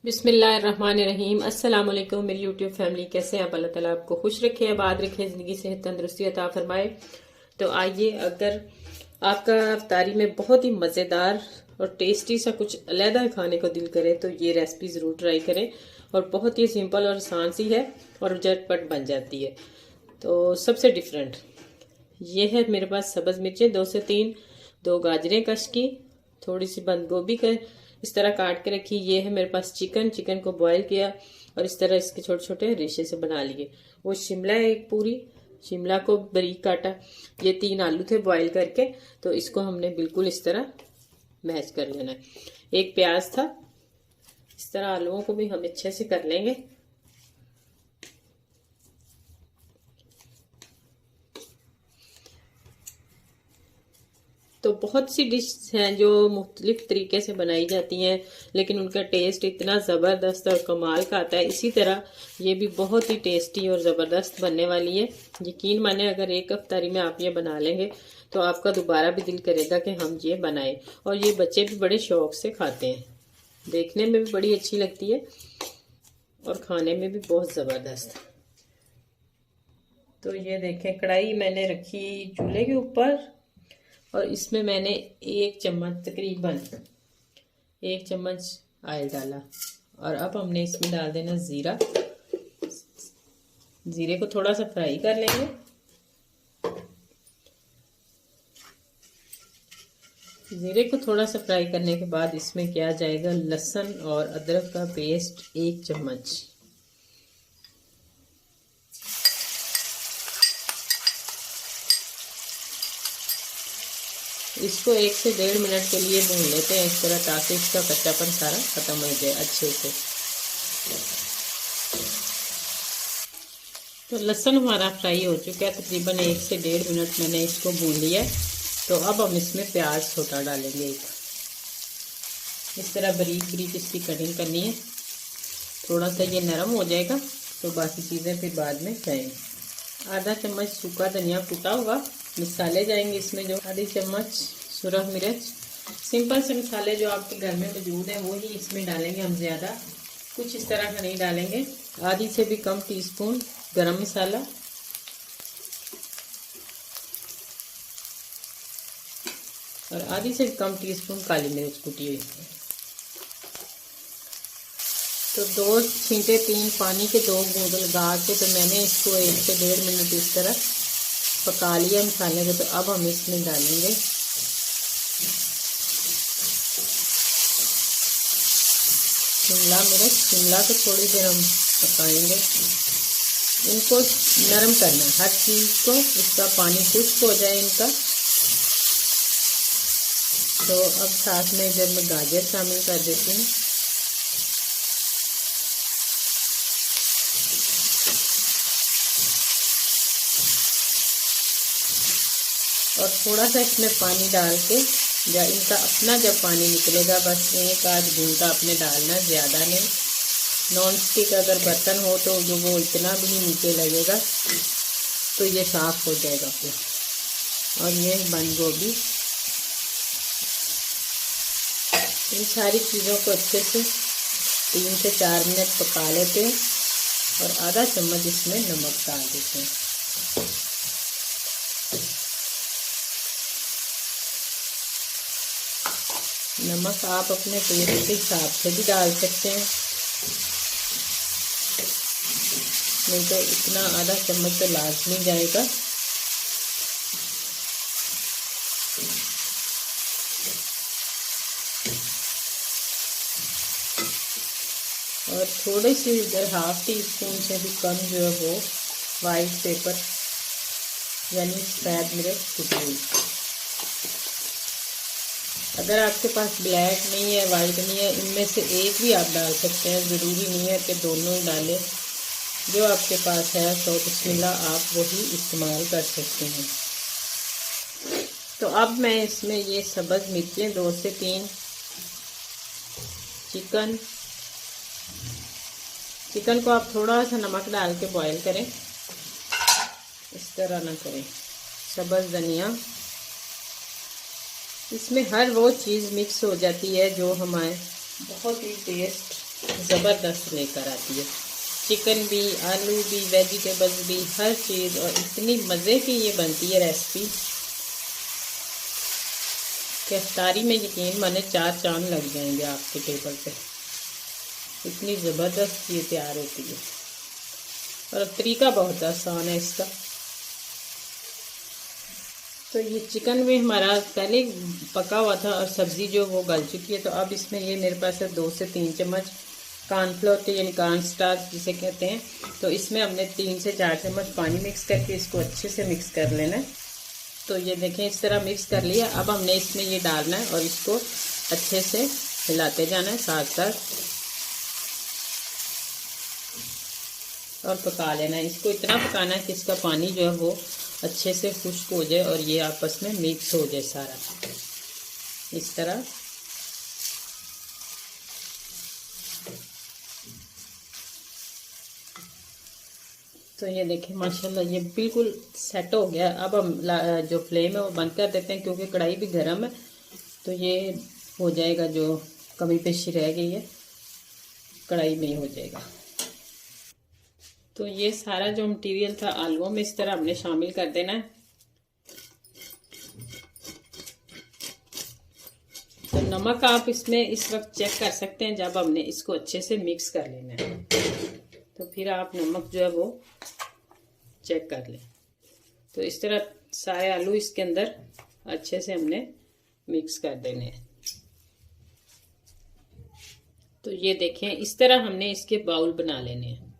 बिस्मिल्लाहिर्रहमानिर्रहीम। अस्सलाम वालेकुम मेरी यूट्यूब फैमिली, कैसे हैं आप? अल्लाह ताला आपको खुश रखे, आबाद रखे, ज़िंदगी सेहत तंदुरुस्ती अता फरमाए। तो आइए, अगर आपका इफ्तारी में बहुत ही मज़ेदार और टेस्टी सा कुछ अलहदा खाने को दिल करे तो ये रेसिपी ज़रूर ट्राई करें। और बहुत ही सिंपल और आसान सी है और झटपट बन जाती है। तो सबसे डिफरेंट ये है, मेरे पास सब्ज़ मिर्चें 2 से 3, 2 गाजरें कश की, थोड़ी सी बंद गोभी का इस तरह काट के रखी। ये है मेरे पास चिकन को बॉईल किया और इस तरह इसके छोटे छोटे रेशे से बना लिए। वो शिमला है, एक पूरी शिमला को बारीक काटा। ये 3 आलू थे बॉईल करके, तो इसको हमने बिल्कुल इस तरह मैश कर लेना है। एक प्याज था, इस तरह आलूओं को भी हम अच्छे से कर लेंगे। तो बहुत सी डिश हैं जो मुख्तलिफ तरीके से बनाई जाती हैं, लेकिन उनका टेस्ट इतना ज़बरदस्त और कमाल का आता है। इसी तरह ये भी बहुत ही टेस्टी और ज़बरदस्त बनने वाली है। यकीन माने, अगर एक अफ्तारी में आप ये बना लेंगे तो आपका दोबारा भी दिल करेगा कि हम ये बनाएं। और ये बच्चे भी बड़े शौक से खाते हैं, देखने में भी बड़ी अच्छी लगती है और खाने में भी बहुत ज़बरदस्त। तो ये देखें, कढ़ाई मैंने रखी चूल्हे के ऊपर और इसमें मैंने 1 चम्मच, तकरीबन 1 चम्मच ऑयल डाला। और अब हमने इसमें डाल देना ज़ीरा। ज़ीरे को थोड़ा सा फ्राई कर लेंगे। ज़ीरे को थोड़ा सा फ्राई करने के बाद इसमें किया जाएगा लहसुन और अदरक का पेस्ट 1 चम्मच। इसको 1 से 1.5 मिनट के लिए भून लेते हैं इस तरह, ताकि इसका कच्चापन सारा खत्म हो जाए अच्छे से। तो लहसुन हमारा फ्राई हो चुका है, तकरीबन 1 से 1.5 मिनट मैंने इसको भून लिया है। तो अब हम इसमें प्याज छोटा डालेंगे एक, इस तरह बारीक बारीक इसकी कटिंग करनी है। थोड़ा सा ये नरम हो जाएगा तो बाकी चीज़ें फिर बाद में जाएंगी। आधा चम्मच सूखा धनिया कूटा हुआ, मसाले जाएंगे इसमें जो आधी चम्मच सुरख मिर्च। सिंपल से मसाले जो आपके घर में मौजूद हैं वो ही इसमें डालेंगे हम, ज़्यादा कुछ इस तरह का नहीं डालेंगे। आधी से भी कम टीस्पून गरम मसाला, और आधी से भी कम टीस्पून काली मिर्च कुटी हुई। तो 2 छींटे 3 पानी के 2 बूंद लगा के तो मैंने इसको 1 से 1.5 मिनट इस तरह पका लिया मसाले को। तो अब हम इसमें डालेंगे शिमला मिर्च। शिमला को थोड़ी देर हम पकाएंगे, इनको नरम करना है हर चीज़ को, इसका पानी खुश्क हो जाए इनका। तो अब साथ में इधर मैं गाजर शामिल कर देती हूँ। और थोड़ा सा इसमें पानी डाल के, या इनका अपना जब पानी निकलेगा, बस 1 आध घूंटा अपने डालना, ज़्यादा नहीं। नॉन स्टिक अगर बर्तन हो तो जो वो इतना भी नहीं नीचे लगेगा, तो ये साफ़ हो जाएगा फिर। और ये बंद गोभी, इन सारी चीज़ों को अच्छे से 3 से 4 मिनट पका लेते हैं। और आधा चम्मच इसमें नमक डाल देते हैं। नमक आप अपने टेस्ट के हिसाब से भी डाल सकते हैं, नहीं तो इतना आधा चम्मच तो लाजमी जाएगा। और थोड़ी सी इधर 1/2 टीस्पून से भी कम जो है वो वाइट पेपर यानी सफ़ेद मिर्च कुटी हुई। अगर आपके पास ब्लैक नहीं है, वाइट नहीं है, इनमें से एक भी आप डाल सकते हैं, ज़रूरी नहीं है कि दोनों ही डालें। जो आपके पास है तो बिस्मिल्लाह आप वही इस्तेमाल कर सकते हैं। तो अब मैं इसमें ये सब्ज़ मिर्चें 2 से 3, चिकन को आप थोड़ा सा नमक डाल के बॉईल करें, इस तरह ना करें। सब्ज़ धनिया, इसमें हर वो चीज़ मिक्स हो जाती है जो हमारे बहुत ही टेस्ट ज़बरदस्त लेकर आती है। चिकन भी, आलू भी, वेजिटेबल्स भी, हर चीज़, और इतनी मज़े की ये बनती है रेसिपी कि इफ्तारी में यकीन माने 4 चांद लग जाएंगे आपके टेबल पे। इतनी ज़बरदस्त ये तैयार होती है और तरीका बहुत आसान है इसका। तो ये चिकन भी हमारा पहले पका हुआ था और सब्ज़ी जो वो गल चुकी है। तो अब इसमें ये मेरे पास है 2 से 3 चम्मच कॉर्नफ्लोर के, यानी कॉर्न स्टार्च जिसे कहते हैं। तो इसमें हमने 3 से 4 चम्मच पानी मिक्स करके इसको अच्छे से मिक्स कर लेना है। तो ये देखें इस तरह मिक्स कर लिया। अब हमने इसमें ये डालना है और इसको अच्छे से हिलाते जाना है साथ साथ और पका लेना है। इसको इतना पकाना है कि इसका पानी जो है वो अच्छे से खुश्क हो जाए और ये आपस में मिक्स हो जाए सारा इस तरह। तो ये देखें माशाल्लाह ये बिल्कुल सेट हो गया। अब हम जो फ्लेम है वो बंद कर देते हैं क्योंकि कढ़ाई भी गर्म है। तो ये हो जाएगा, जो कमी पेशी रह गई है कढ़ाई में ही हो जाएगा। तो ये सारा जो मटेरियल था आलूओं में इस तरह हमने शामिल कर देना है। तो नमक आप इसमें इस वक्त चेक कर सकते हैं जब हमने इसको अच्छे से मिक्स कर लेना है। तो फिर आप नमक जो है वो चेक कर लें। तो इस तरह सारे आलू इसके अंदर अच्छे से हमने मिक्स कर देने हैं। तो ये देखें इस तरह हमने इसके बाउल बना लेने हैं,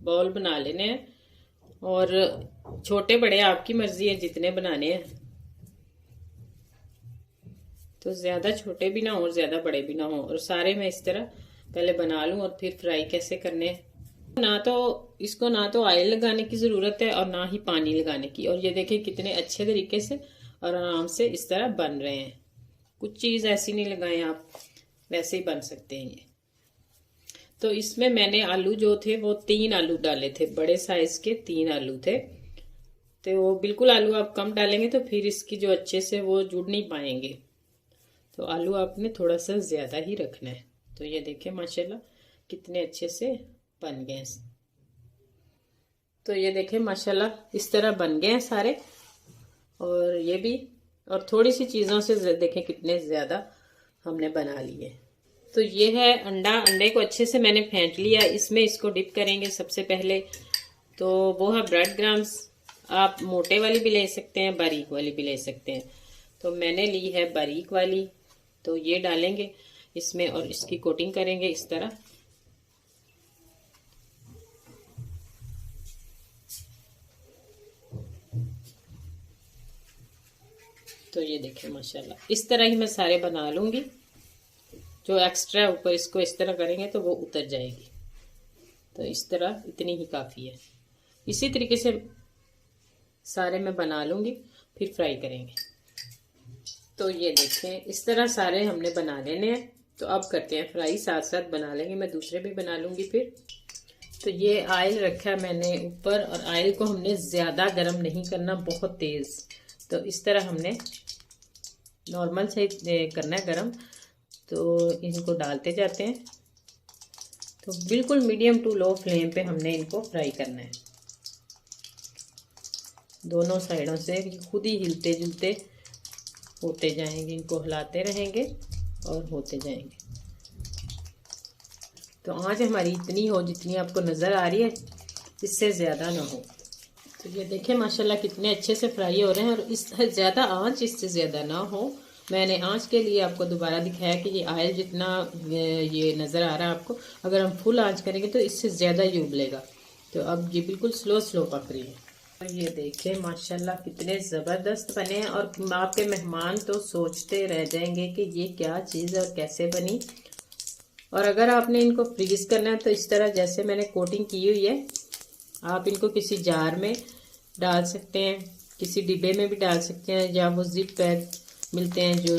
बाउल बना लेने हैं। और छोटे बड़े आपकी मर्जी है जितने बनाने हैं। तो ज़्यादा छोटे भी ना हो और ज़्यादा बड़े भी ना हो। और सारे मैं इस तरह पहले बना लूँ और फिर फ्राई कैसे करने हैं। ना तो ऑयल लगाने की ज़रूरत है और ना ही पानी लगाने की। और ये देखें कितने अच्छे तरीके से और आराम से इस तरह बन रहे हैं। कुछ चीज़ ऐसी नहीं लगाएं आप, वैसे ही बन सकते हैं ये। तो इसमें मैंने आलू जो थे वो 3 आलू डाले थे, बड़े साइज के 3 आलू थे। तो वो बिल्कुल आलू आप कम डालेंगे तो फिर इसकी जो अच्छे से वो जुड़ नहीं पाएंगे। तो आलू आपने थोड़ा सा ज़्यादा ही रखना है। तो ये देखें माशाल्लाह कितने अच्छे से बन गए। तो ये देखें माशाल्लाह इस तरह बन गए हैं सारे। और ये भी, और थोड़ी सी चीज़ों से देखें कितने ज़्यादा हमने बना लिए। तो ये है अंडा। अंडे को अच्छे से मैंने फेंट लिया। इसमें इसको डिप करेंगे सबसे पहले। तो वो है ब्रेड क्रम्स। आप मोटे वाली भी ले सकते हैं, बारीक वाली भी ले सकते हैं। तो मैंने ली है बारीक वाली। तो ये डालेंगे इसमें और इसकी कोटिंग करेंगे इस तरह। तो ये देखें माशाल्लाह इस तरह ही मैं सारे बना लूँगी। जो एक्स्ट्रा ऊपर इसको इस तरह करेंगे तो वो उतर जाएगी। तो इस तरह इतनी ही काफ़ी है। इसी तरीके से सारे मैं बना लूँगी, फिर फ्राई करेंगे। तो ये देखें इस तरह सारे हमने बना लेने हैं। तो अब करते हैं फ्राई, साथ साथ बना लेंगे। मैं दूसरे भी बना लूँगी फिर। तो ये ऑयल रखा है मैंने ऊपर, और ऑयल को हमने ज़्यादा गर्म नहीं करना, बहुत तेज़। तो इस तरह हमने नॉर्मल से करना है गर्म। तो इनको डालते जाते हैं। तो बिल्कुल मीडियम टू लो फ्लेम पे हमने इनको फ्राई करना है। दोनों साइडों से खुद ही हिलते जुलते होते जाएंगे, इनको हिलाते रहेंगे और होते जाएंगे। तो आंच हमारी इतनी हो जितनी आपको नज़र आ रही है, इससे ज़्यादा ना हो। तो ये देखें माशाल्लाह कितने अच्छे से फ्राई हो रहे हैं। और इस ज़्यादा आंच इससे ज़्यादा ना हो। मैंने आंच के लिए आपको दोबारा दिखाया कि ये ऑयल जितना ये नज़र आ रहा है आपको, अगर हम फुल आंच करेंगे तो इससे ज़्यादा ही उबलेगा। तो अब ये बिल्कुल स्लो स्लो पक रही है। तो ये देखें माशाल्लाह कितने ज़बरदस्त बने हैं। और आपके मेहमान तो सोचते रह जाएंगे कि ये क्या चीज़ और कैसे बनी। और अगर आपने इनको फ्रीज़ करना है तो इस तरह जैसे मैंने कोटिंग की हुई है, आप इनको किसी जार में डाल सकते हैं, किसी डिब्बे में भी डाल सकते हैं, या वो जिप पैक मिलते हैं जो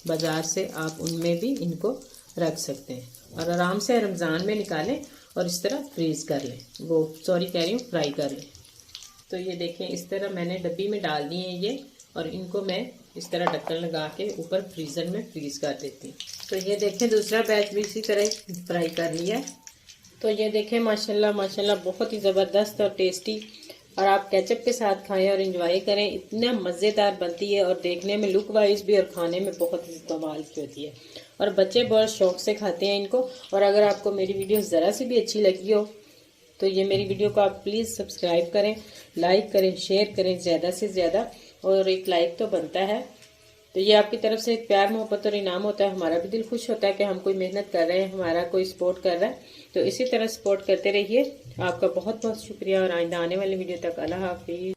बाज़ार से, आप उनमें भी इनको रख सकते हैं। और आराम से रमज़ान में निकालें और इस तरह फ्रीज़ कर लें, कह रही हूँ फ्राई कर लें। तो ये देखें इस तरह मैंने डब्बी में डाल दिए हैं ये, और इनको मैं इस तरह ढक्कन लगा के ऊपर फ्रीजर में फ्रीज कर देती हूँ। तो ये देखें दूसरा बैच भी इसी तरह फ्राई कर लिया है। तो ये देखें माशाल्लाह माशाल्लाह बहुत ही ज़बरदस्त और टेस्टी, और आप केचप के साथ खाएं और इंजॉय करें, इतना मज़ेदार बनती है और देखने में लुक वाइज भी और खाने में बहुत ही कमाल की होती है, और बच्चे बहुत शौक से खाते हैं इनको। और अगर आपको मेरी वीडियो ज़रा सी भी अच्छी लगी हो तो ये मेरी वीडियो को आप प्लीज़ सब्सक्राइब करें, लाइक करें, शेयर करें ज़्यादा से ज़्यादा, और एक लाइक तो बनता है। तो ये आपकी तरफ से एक प्यार मोहब्बत और इनाम होता है, हमारा भी दिल खुश होता है कि हम कोई मेहनत कर रहे हैं, हमारा कोई सपोर्ट कर रहा है। तो इसी तरह सपोर्ट करते रहिए। आपका बहुत बहुत शुक्रिया, और आइंदा आने वाली वीडियो तक अल्लाह हाफिज़।